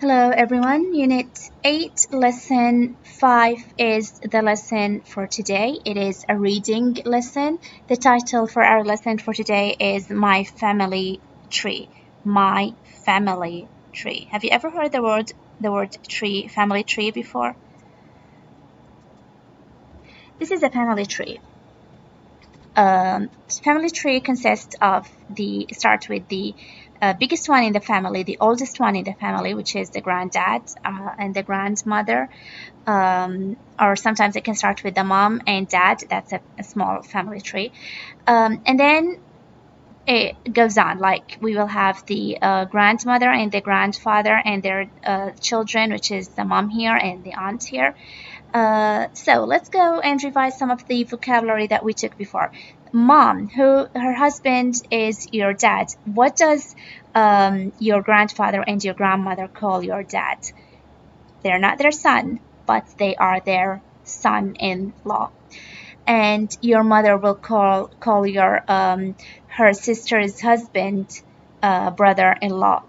Hello everyone, Unit 8, Lesson 5 is the lesson for today. It is a reading lesson. The title for our lesson for today is My Family Tree. My Family Tree. Have you ever heard the word tree, family tree before? This is a family tree. Family tree consists of start with the biggest one in the family, the oldest one in the family, which is the granddad and the grandmother, or sometimes it can start with the mom and dad. That's a small family tree, and then it goes on. Like we will have the grandmother and the grandfather and their children, which is the mom here and the aunt here. So let's go and revise some of the vocabulary that we took before. Mom, her husband is your dad. What does your grandfather and your grandmother call your dad? They're not their son, but they are their son-in-law. And your mother will call your her sister's husband brother-in-law.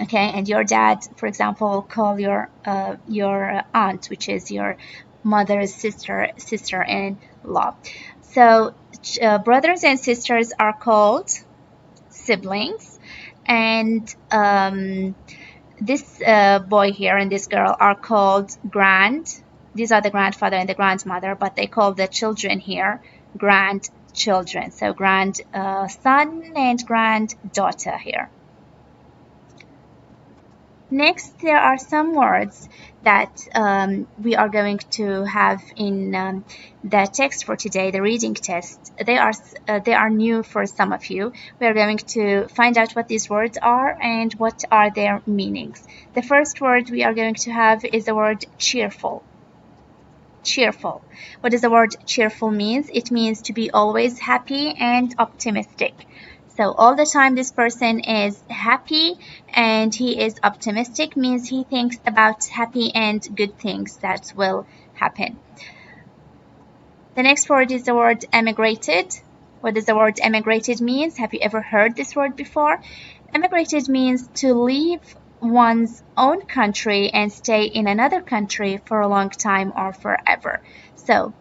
Okay, and your dad, for example, will call your aunt, which is your mother's sister-in-law. So brothers and sisters are called siblings, and this boy here and this girl are called these are the grandfather and the grandmother, but they call the children here grandchildren. So grandson and granddaughter here. Next, there are some words that we are going to have in the text for today, the reading test. They are new for some of you. We are going to find out what these words are and what are their meanings. The first word we are going to have is the word cheerful. Cheerful. What does the word cheerful means? It means to be always happy and optimistic. So all the time this person is happy and he is optimistic, means he thinks about happy and good things that will happen. The next word is the word emigrated. What does the word emigrated means? Have you ever heard this word before? Emigrated means to leave one's own country and stay in another country for a long time or forever. So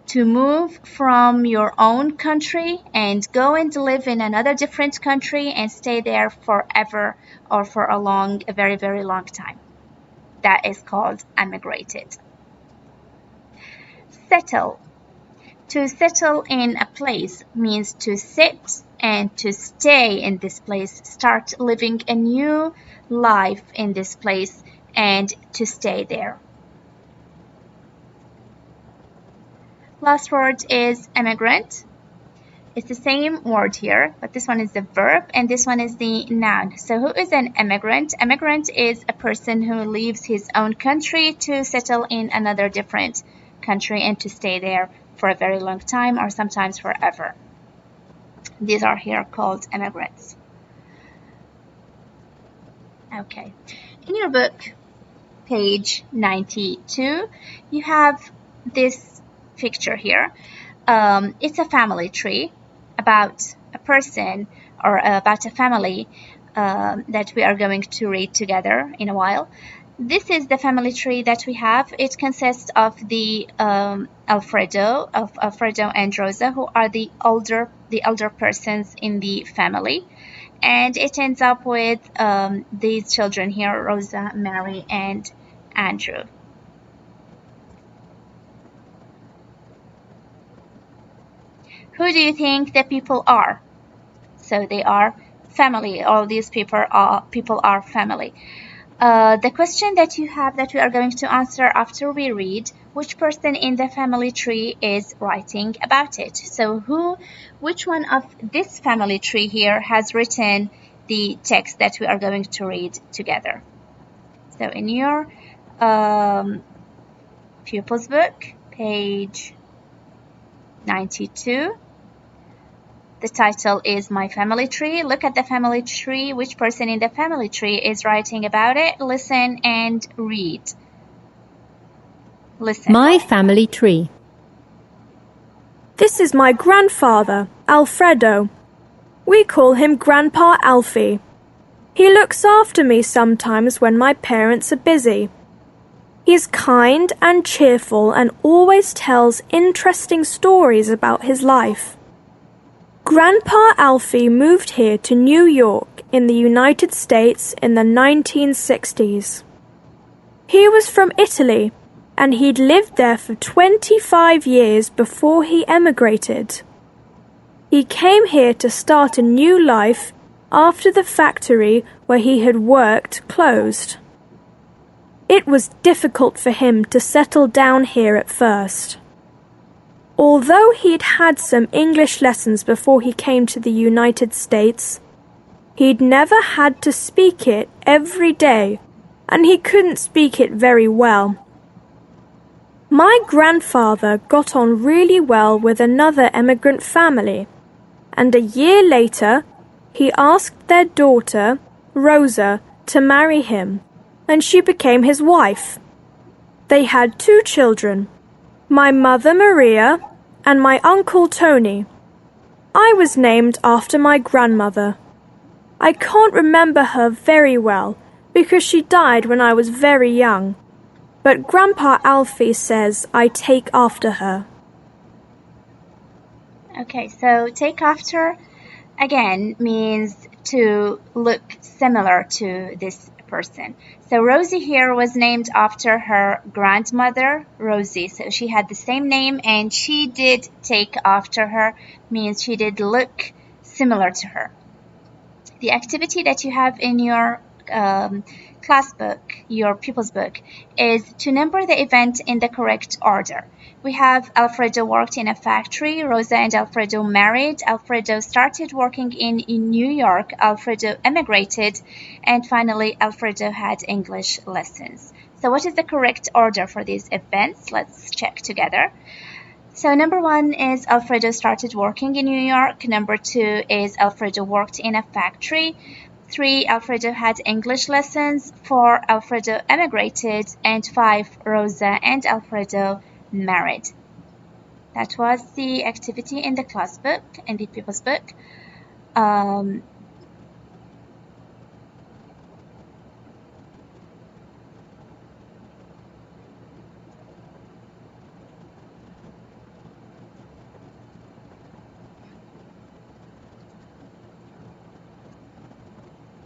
to move from your own country and go and live in another different country and stay there forever or for a very, very long time. That is called emigrated. Settle. To settle in a place means to sit and to stay in this place, start living a new life in this place and to stay there. Last word is immigrant. It's the same word here, but this one is the verb and this one is the noun. So who is an immigrant? Immigrant is a person who leaves his own country to settle in another different country and to stay there for a very long time or sometimes forever. These are here called immigrants. Okay. In your book, page 92, you have this picture here. It's a family tree about a person or about a family that we are going to read together in a while. This is the family tree that we have. It consists of the Alfredo and Rosa, who are the elder persons in the family, and it ends up with these children here, Rosa, Mary, and Andrew. Who do you think the people are? So they are family. All these people are family. The question that you have that we are going to answer after we read, which person in the family tree is writing about it? So which one of this family tree here has written the text that we are going to read together? So in your pupil's book, page 92, the title is My Family Tree. Look at the family tree. Which person in the family tree is writing about it? Listen and read. Listen. My family tree. This is my grandfather, Alfredo. We call him Grandpa Alfie. He looks after me sometimes when my parents are busy. He's kind and cheerful and always tells interesting stories about his life. Grandpa Alfie moved here to New York in the United States in the 1960s. He was from Italy, and he'd lived there for 25 years before he emigrated. He came here to start a new life after the factory where he had worked closed. It was difficult for him to settle down here at first. Although he'd had some English lessons before he came to the United States, he'd never had to speak it every day, and he couldn't speak it very well. My grandfather got on really well with another emigrant family, and a year later, he asked their daughter, Rosa, to marry him, and she became his wife. They had 2 children, my mother Maria and my uncle Tony. I was named after my grandmother. I can't remember her very well because she died when I was very young, but Grandpa Alfie says I take after her. Okay, so take after again means to look similar to this person. So Rosie here was named after her grandmother, Rosie. So she had the same name and she did take after her, means she did look similar to her. The activity that you have in your class book, your pupils book, is to number the event in the correct order. We have Alfredo worked in a factory, Rosa and Alfredo married, Alfredo started working in New York, Alfredo emigrated, and finally Alfredo had English lessons. So what is the correct order for these events? Let's check together. So number 1 is Alfredo started working in New York. Number 2 is Alfredo worked in a factory. 3, Alfredo had English lessons. 4, Alfredo emigrated. And 5, Rosa and Alfredo married. That was the activity in the class book, in the pupils book.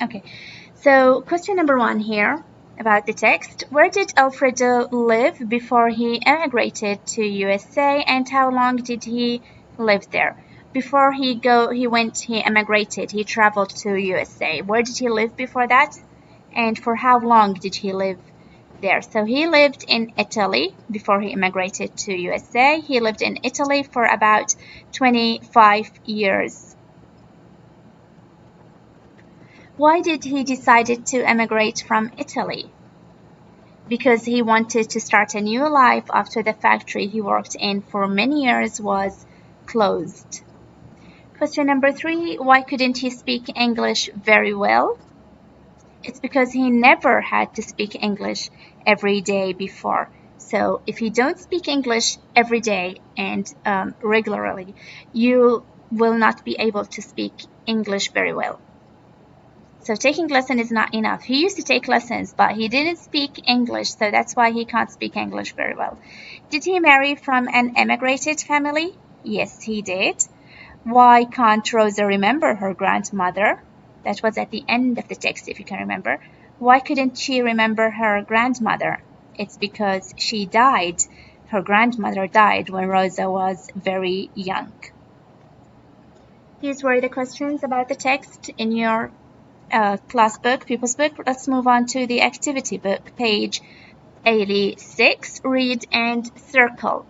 Okay, so question number 1 here about the text. Where did Alfredo live before he emigrated to USA, and how long did he live there? Before he emigrated, he traveled to USA. Where did he live before that? And for how long did he live there? So he lived in Italy before he immigrated to USA. He lived in Italy for about 25 years. Why did he decide to emigrate from Italy? Because he wanted to start a new life after the factory he worked in for many years was closed. Question number 3, why couldn't he speak English very well? It's because he never had to speak English every day before. So if you don't speak English every day and regularly, you will not be able to speak English very well. So taking lesson is not enough. He used to take lessons, but he didn't speak English, so that's why he can't speak English very well. Did he marry from an emigrated family? Yes, he did. Why can't Rosa remember her grandmother? That was at the end of the text, if you can remember. Why couldn't she remember her grandmother? It's because she died. Her grandmother died when Rosa was very young. These were the questions about the text in your class book, pupils book. Let's move on to the activity book, page 86, read and circle.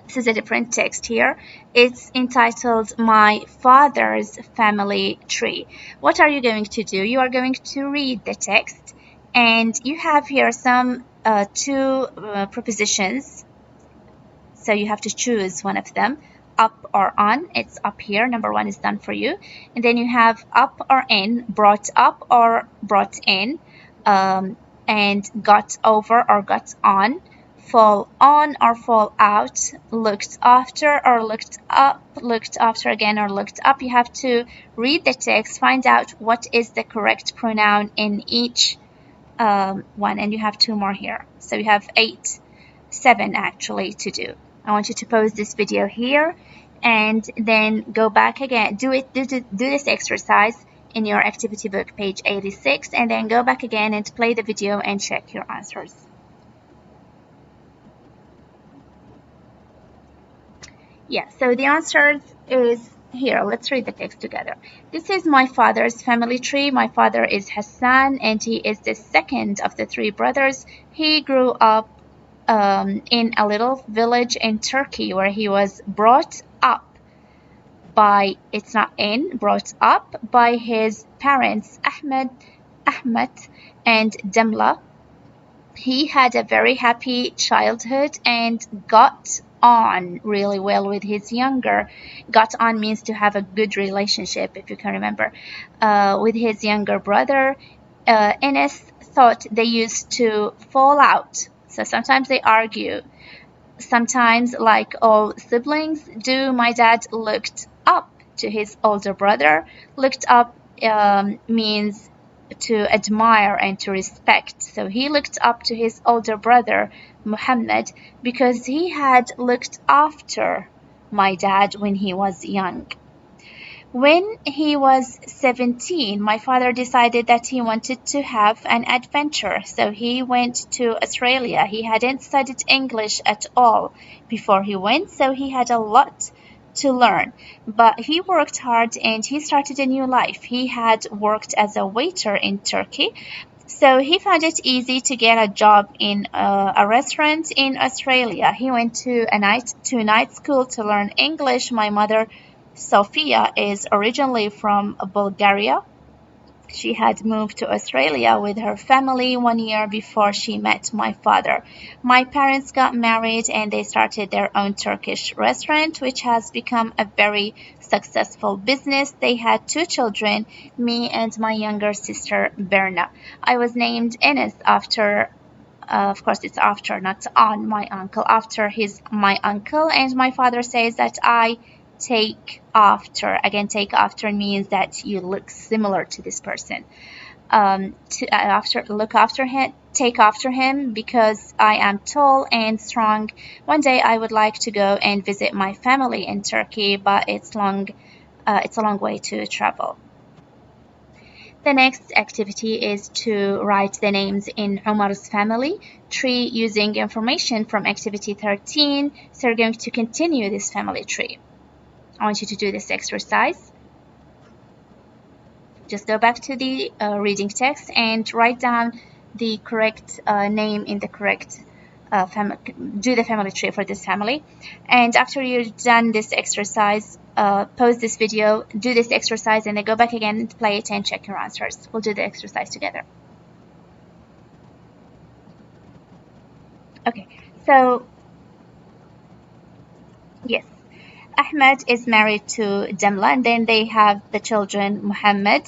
This is a different text here. It's entitled My Father's Family Tree. What are you going to do? You are going to read the text, and you have here some 2 prepositions. So you have to choose one of them. Up or on, it's up here. Number 1 is done for you. And then you have up or in, brought up or brought in, and got over or got on fall on or fall out, looked after or looked up, looked after again or looked up. You have to read the text, find out what is the correct pronoun in each one, and you have 2 more here. So you have 7 actually to do. I want you to pause this video here and then go back again, do this exercise in your activity book, page 86, and then go back again and play the video and check your answers. Yeah, so the answer is here. Let's read the text together. This is my father's family tree. My father is Hassan, and he is the second of the 3 brothers. He grew up in a little village in Turkey where he was brought up by, it's not in, brought up by his parents, Ahmed and Demla. He had a very happy childhood and got on really well with his younger. Got on means to have a good relationship, if you can remember, with his younger brother. Enes thought they used to fall out. So sometimes they argue. Sometimes, like all siblings do, my dad looked up to his older brother. Looked up means to admire and to respect. So he looked up to his older brother, Muhammad, because he had looked after my dad when he was young. When he was 17, my father decided that he wanted to have an adventure, so he went to Australia. He hadn't studied English at all before he went, so he had a lot to learn. But he worked hard and he started a new life. He had worked as a waiter in Turkey, so he found it easy to get a job in a restaurant in Australia. He went to night school to learn English. My mother, Sophia, is originally from Bulgaria. She had moved to Australia with her family 1 year before she met my father. My parents got married and they started their own Turkish restaurant, which has become a very successful business. They had 2 children, me and my younger sister, Berna. I was named Enes after of course, it's after, not on, my uncle. After my uncle, and my father says that I take after. Again, take after means that you look similar to this person. Look after him, take after him, because I am tall and strong. One day I would like to go and visit my family in Turkey, but it's a long way to travel. The next activity is to write the names in Umar's family tree using information from activity 13. So we're going to continue this family tree. I want you to do this exercise. Just go back to the reading text and write down the correct name in the correct family. Do the family tree for this family. And after you've done this exercise, pause this video, do this exercise, and then go back again and play it and check your answers. We'll do the exercise together. Okay, so yes, Ahmed is married to Demla, and then they have the children Muhammad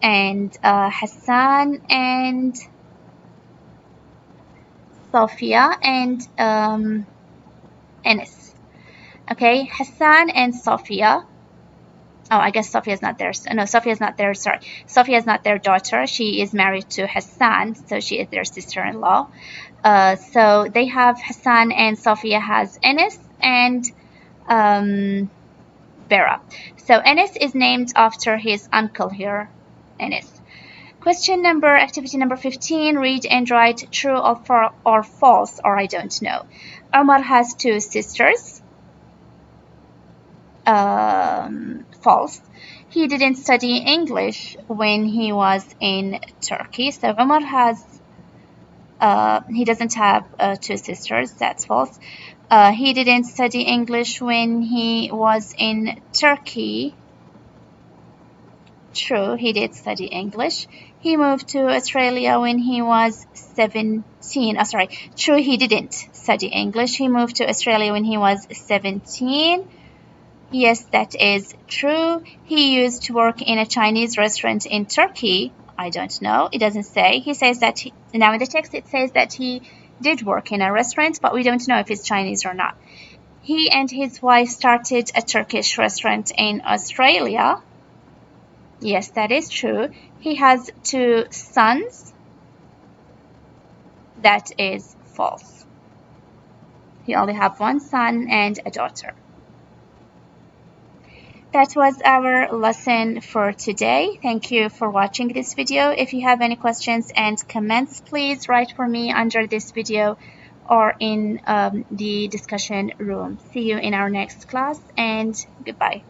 and Hassan and Sophia and Enes. Okay, Hassan and Sophia. Oh, I guess Sophia's not there. No, Sophia's not there. Sorry. Sophia's not their daughter. She is married to Hassan, so she is their sister-in-law. So they have Hassan, and Sophia has Enes and Bera. So Enes is named after his uncle here, Enes. Activity number 15, read and write true or false, or I don't know. Omar has 2 sisters. False. He didn't study English when he was in Turkey. So Omar he doesn't have 2 sisters. That's false. He didn't study English when he was in Turkey. True, he did study English. He moved to Australia when he was 17. True, he didn't study English. He moved to Australia when he was 17. Yes, that is true. He used to work in a Chinese restaurant in Turkey. I don't know. It doesn't say. He says that now in the text it says that he did work in a restaurant, but we don't know if it's Chinese or not. He and his wife started a Turkish restaurant in Australia. Yes, that is true. He has 2 sons. That is false. He only have 1 son and a daughter. That was our lesson for today. Thank you for watching this video. If you have any questions and comments, please write for me under this video or in the discussion room. See you in our next class, and goodbye.